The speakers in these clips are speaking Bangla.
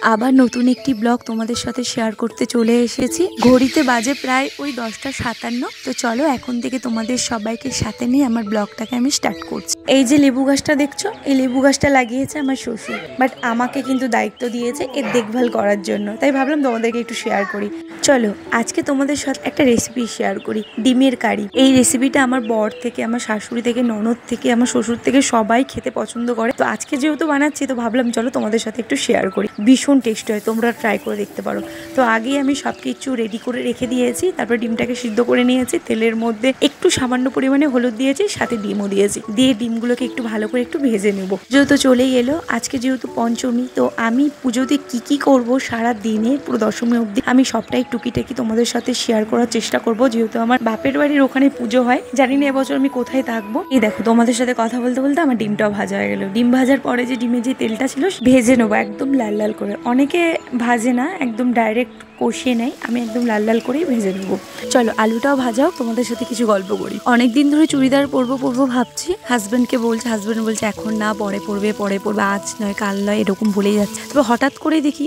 আবার নতুন একটি ব্লগ তোমাদের সাথে শেয়ার করতে চলে এসেছি। ঘড়িতে বাজে প্রায় ওই 10:57। তো চলো এখন থেকে তোমাদের সবাইকে সাথে নিয়ে আমার ব্লগটাকে আমি স্টার্ট করছি। এই যে লেবু গাছটা দেখছো, এই লেবু গাছটা লাগিয়েছে আমার শ্বশুর, বাট আমাকে কিন্তু দায়িত্ব দিয়েছে এর দেখভাল করার জন্য, তাই ভাবলাম তোমাদেরকে একটু শেয়ার করি। চলো আজকে তোমাদের সাথে একটা রেসিপি শেয়ার করি, ডিমের কারি। এই রেসিপিটা আমার বর থেকে, আমার শাশুড়ি থেকে, ননদ থেকে, আমার শ্বশুর থেকে সবাই খেতে পছন্দ করে। তো আজকে যেহেতু বানাচ্ছি তো ভাবলাম চলো তোমাদের সাথে একটু শেয়ার করি। ভীষণ টেস্ট হয়, তোমরা ট্রাই করে দেখতে পারো। তো আগেই আমি সব কিছু রেডি করে রেখে দিয়েছি, তারপর ডিমটাকে সিদ্ধ করে নিয়েছি, তেলের মধ্যে একটু সামান্য পরিমাণে হলুদ দিয়েছি, সাথে ডিমও দিয়েছি, দিয়ে ডিমগুলোকে একটু ভালো করে একটু ভেজে নেব। যেহেতু চলেই এলো আজকে যেহেতু পঞ্চমী, তো আমি পুজোতে কি করব সারা দিনে পুরো দশমী অবধি আমি সবটাই টুকিটাকি তোমাদের সাথে শেয়ার করার চেষ্টা করব। যেহেতু আমার বাপের বাড়ির ওখানে পুজো হয়, জানি না এবছর আমি কোথায় থাকবো। এই দেখো তোমাদের সাথে কথা বলতে বলতে আমার ডিমটাও ভাজা হয়ে গেল। ডিম ভাজার পরে যে ডিমের যে তেলটা ছিল ভেজে নেবো একদম লাল লাল করে। অনেকে ভাজে না, একদম ডাইরেক্ট কষিয়ে নেয়, আমি একদম লাল লাল করেই ভেজে নেবো। চলো আলুটাও ভাজাও, তোমাদের সাথে কিছু গল্প করি। অনেকদিন ধরে চুড়িদার পরবো ভাবছি, হাজব্যান্ডকে বলছে, হাজব্যান্ড বলছে এখন না, পরে পরবে, আজ নয় কাল নয়, এরকম বলেই যাচ্ছে। তবে হঠাৎ করে দেখি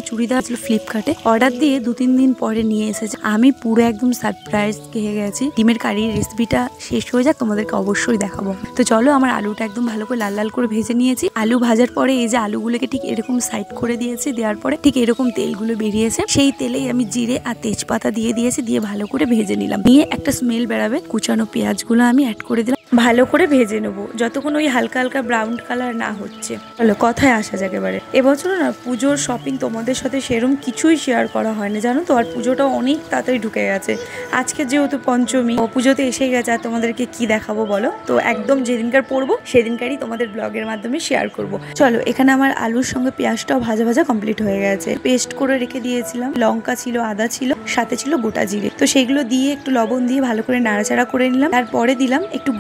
চুড়িদার ছিল ফ্লিপকার্টে, অর্ডার দিয়ে 2-3 দিন পরে নিয়ে এসেছে। আমি পুরো একদম সারপ্রাইজ খেয়ে গেছি। ডিমের কারির রেসিপিটা শেষ হয়ে যাক, তোমাদেরকে অবশ্যই দেখাবো। তো চলো আমার আলুটা একদম ভালো করে লাল লাল করে ভেজে নিয়েছি। আলু ভাজার পরে এই যে আলুগুলোকে ঠিক এরকম সাইড করে দিয়েছি, দেওয়ার পরে ঠিক এরকম তেলগুলো বেরিয়েছে, সেই তেলেই আমি জিরে আর তেজপাতা দিয়ে দিয়েছি, দিয়ে ভালো করে ভেজে নিলাম। নিয়ে একটা স্মেল বেরাবে, কুচানো পেঁয়াজগুলো আমি অ্যাড করে দিলাম, ভালো করে ভেজে নেবো যতক্ষণ ওই হালকা হালকা ব্রাউন কালার না হচ্ছে। চলো কথায় আসা যাক এবারে। এবছর না পুজোর শপিং তোমাদের সাথে সেরকম কিছুই শেয়ার করা হয়নি, জানো তো। আর পুজোটা অনেক তাড়াতাড়ি ঢুকে গেছে। আজকে যেহেতু পঞ্চমী, পুজোতে এসে গেছে, আর তোমাদেরকে কি দেখাবো বলো। তো একদম যেদিনকার পরবো সেদিনকারই তোমাদের ব্লগের মাধ্যমে শেয়ার করব। চলো এখানে আমার আলুর সঙ্গে পেঁয়াজটাও ভাজা ভাজা কমপ্লিট হয়ে গেছে। পেস্ট করে রেখে দিয়েছিলাম, লঙ্কা ছিল, আদা ছিল, সাথে ছিল গোটা জিরে। তো সেগুলো দিয়ে একটু লবণ দিয়ে ভালো করে নাড়াচাড়া করে নিলাম। তারপরে দিলাম একটু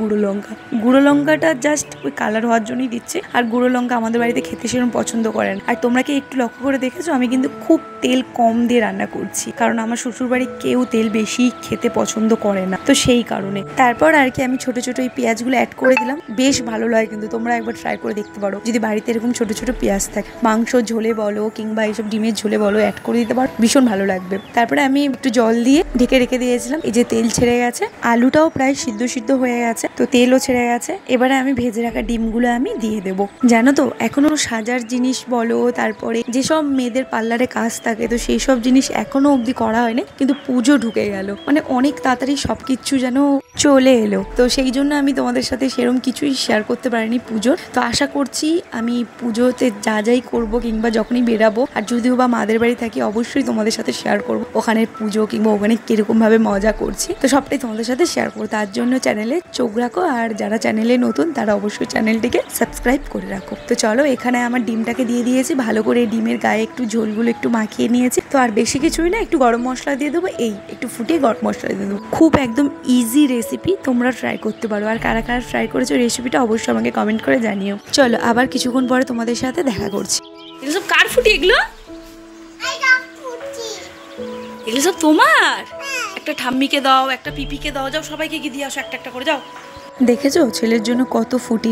গুঁড়ো লঙ্কাটা জাস্ট ওই কালার হওয়ার জন্যই দিচ্ছে। আর গুঁড়ো লঙ্কা আমাদের বাড়িতে খেতে সেরকম পছন্দ করেন। আর তোমরা কি একটু লক্ষ্য করে দেখেছো, আমি কিন্তু খুব তেল কম দিয়ে রান্না করছি, কারণ আমার শ্বশুর বাড়ি কেউ তেল বেশি খেতে পছন্দ করে না, তো সেই কারণে। তারপর আর কি আমি ছোট ছোট এই পেঁয়াজগুলো অ্যাড করে দিলাম। বেশ ভালো লাগে কিন্তু, তোমরা একবার ট্রাই করে দেখতে পারো যদি বাড়িতে এরকম ছোট ছোট পেঁয়াজ থাকে। মাংস ঝোলে বলো কিংবা এইসব ডিমের ঝোলে বলো, অ্যাড করে দিতে পারো, ভীষণ ভালো লাগবে। তারপরে আমি একটু জল দিয়ে ঢেকে রেখে দিয়েছিলাম। এই যে তেল ছেড়ে গেছে, আলুটাও প্রায় সিদ্ধ হয়ে গেছে, তো তেলও ছেড়ে গেছে। এবারে আমি ভেজে রাখা ডিমগুলো আমি দিয়ে দেবো। জানো তো এখনো সাজার জিনিস বলো, তারপরে যেসব মেয়েদের পার্লারে কাজ থাকে, তো সেই সব জিনিস এখনো অবধি করা হয়নি, কিন্তু পুজো ঢুকে গেল, মানে অনেক তাড়াতাড়ি সবকিছু যেন চলে এলো। তো সেই জন্য আমি তোমাদের সাথে সেরকম কিছুই শেয়ার করতে পারিনি পুজোর। তো আশা করছি আমি পুজোতে যাই করবো কিংবা যখনই বেরাবো, আর যদিও বা মাদের বাড়ি থাকি, অবশ্যই তোমাদের সাথে শেয়ার করবো ওখানের পুজো কিংবা ওখানে কিরকম ভাবে মজা করছি। তো সবটাই তোমাদের সাথে শেয়ার করবো। তার জন্য চ্যানেলে চোখ রাখো, আর যারা চ্যানেলে নতুন তারা অবশ্যই চ্যানেলটিকে সাবস্ক্রাইব করে রাখো। তো চলো এখানে আমার ডিমটাকে দিয়ে দিয়েছি, ভালো করে ডিমের গায়ে একটু ঝোলগুলো একটু মাখিয়ে নিয়েছি। তো আর বেশি কিছুই না, একটু গরম মশলা দিয়ে দেবো, এই একটু ফুটিয়ে গরম মশলা দিয়ে দেবো। খুব একদম ইজি রেসিপি, তোমরা ট্রাই করতে পারো। আর কারা কারা ট্রাই করেছো রেসিপিটা অবশ্যই আমাকে কমেন্ট করে জানিও। চলো আবার কিছুক্ষণ পরে তোমাদের সাথে দেখা করছি। এগুলো সব কার ফুটি? এগুলো সব তোমার? একটা ঠাম্মিকে দাও, একটা পিপিকে দাও, যাও সবাইকে গিয়ে দিয়ে আসো একটা একটা করে, যাও। দেখেছো ছেলের জন্য কত ফুটি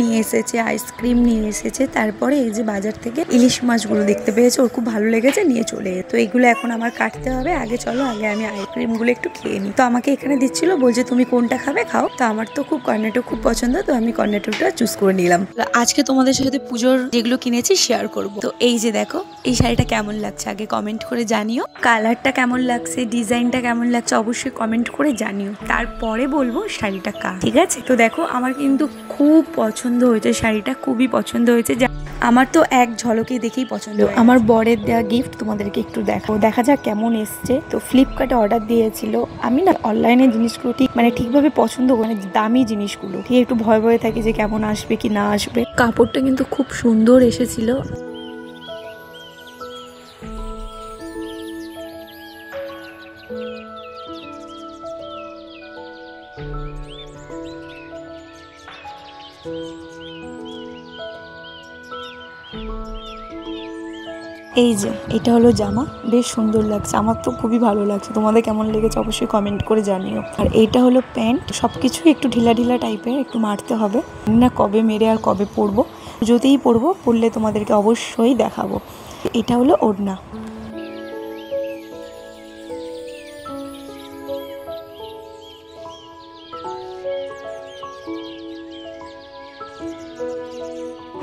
নিয়ে এসেছে, আইসক্রিম নিয়ে এসেছে। তারপরে এই যে বাজার থেকে ইলিশ মাছগুলো দেখতে পেয়েছে, ওর খুব ভালো লেগেছে, নিয়ে চলে। তো এগুলো এখন আমার কাটতে হবে। আগে চলো আগে আমি আইসক্রিমগুলো একটু খেয়ে নিই। তো আমাকে এখানে দিচ্ছিল, বলছে তুমি কোনটা খাবে খাও। তো আমার তো খুব কর্নেটো খুব পছন্দ, তো আমি কর্নেটোটা চুজ করে নিলাম। আজকে তোমাদের সাথে পুজোর যেগুলো কিনেছি শেয়ার করব। তো এই যে দেখো এই শাড়িটা কেমন লাগছে আগে কমেন্ট করে জানিও। কালারটা কেমন লাগছে, ডিজাইনটা কেমন লাগছে অবশ্যই কমেন্ট করে জানিও। তারপরে বলবো শাড়িটা কার, ঠিক আছে? তো দেখো আমার কিন্তু খুব পছন্দ হয়েছে শাড়িটা, খুবই পছন্দ হয়েছে। আমার তো এক ঝলকে দেখেই পছন্দ। আমার বরের দেওয়া গিফট তোমাদেরকে একটু দেখা যাক কেমন এসছে। তো ফ্লিপকার্টে অর্ডার দিয়েছিল। আমি না অনলাইনে জিনিসগুলো ঠিকভাবে পছন্দ করি না, দামি জিনিসগুলো ঠিক একটু ভয় থাকি যে কেমন আসবে কি না আসবে। কাপড়টা কিন্তু খুব সুন্দর এসেছিল। এই যে এটা হলো জামা, বেশ সুন্দর লাগছে, আমার তো খুবই ভালো লাগছে। তোমাদের কেমন লেগেছে অবশ্যই কমেন্ট করে জানিও। আর এইটা হলো প্যান্ট, সবকিছু একটু ঢিলা ঢিলা টাইপের, একটু মারতে হবে না, কবে মেরে আর কবে পরবো, যতেই পরবো, পরলে তোমাদেরকে অবশ্যই দেখাবো। এটা হলো ওড়না।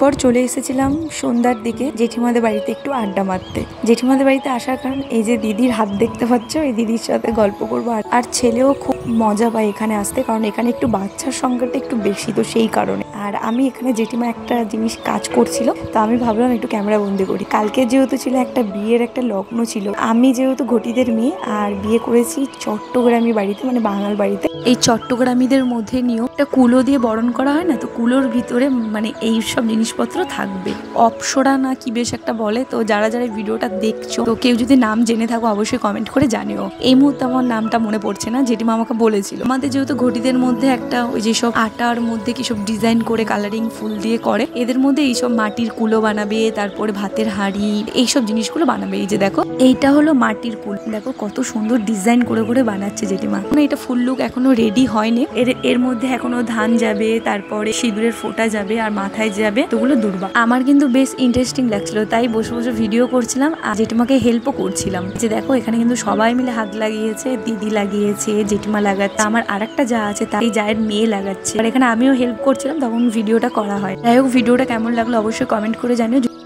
পর চলে এসেছিলাম সন্ধ্যার দিকে জেঠিমাদের বাড়িতে একটু আড্ডা মারতে। জেঠিমাদের বাড়িতে আসার কারণ এই যে দিদির হাত দেখতে পাচ্ছ, এই দিদির সাথে গল্প করবো। আর ছেলেও খুব মজা পায় এখানে আসতে, কারণ এখানে একটু বাচ্চার সংখ্যাটা একটু বেশি, তো সেই কারণে। আর আমি এখানে জেঠিমা একটা জিনিস কাজ করছিল, তো আমি ভাবলাম একটু ক্যামেরা বন্দি করি। কালকে যেহেতু ছিল একটা বিয়ের একটা লগ্ন ছিল, আমি যেহেতু ঘটিদের মেয়ে আর বিয়ে করেছি চট্টগ্রামী বাড়িতে, মানে বাঙাল বাড়িতে। এই চট্টগ্রামীদের মধ্যে নিয়েও একটা কুলো দিয়ে বরণ করা হয় না, তো কুলোর ভিতরে মানে এই সব জিনিসপত্র থাকবে। অপসরা না কি বেশ একটা বলে। তো যারা যারা ভিডিওটা দেখছো, তো কেউ যদি নাম জেনে থাকো অবশ্যই কমেন্ট করে জানিও। এই মুহূর্তে আমার নামটা মনে পড়ছে না, জেঠিমা আমাকে বলেছিল। আমাদের যেহেতু ঘটিদের মধ্যে একটা ওই যেসব আটার মধ্যে কি সব ডিজাইন করে কালারিং ফুল দিয়ে করে, এদের মধ্যে এইসব মাটির কুলো বানাবে, তারপরে ভাতের হাঁড়ি, এইসব জিনিসগুলো বানাবে। এই যে দেখো, এইটা হলো মাটির কুল, দেখো কত সুন্দর ডিজাইন করে করে বানাচ্ছে জেঠিমা। এটা ফুল লুক এখনো রেডি হয়নি, এর মধ্যে এখনো ধান যাবে, তারপরে সিঁদুরের ফোঁটা যাবে, আর মাথায় যাবে, তোগুলো দুর্বা। আমার কিন্তু বেশ ইন্টারেস্টিং লাগছিল, তাই বসে বসে ভিডিও করছিলাম আর জেঠিমাকে হেল্পও করছিলাম। যে দেখো এখানে কিন্তু সবাই মিলে হাত লাগিয়েছে, দিদি লাগিয়েছে, জেঠিমা লাগাচ্ছে, আমার আরেকটা যা আছে তার এই জায়ের মেয়ে লাগাচ্ছে, আর এখানে আমিও হেল্প করছিলাম, তখন ভিডিওটা করা হয়। যাই হোক, ভিডিওটা কেমন লাগলো অবশ্যই কমেন্ট করে জানিও।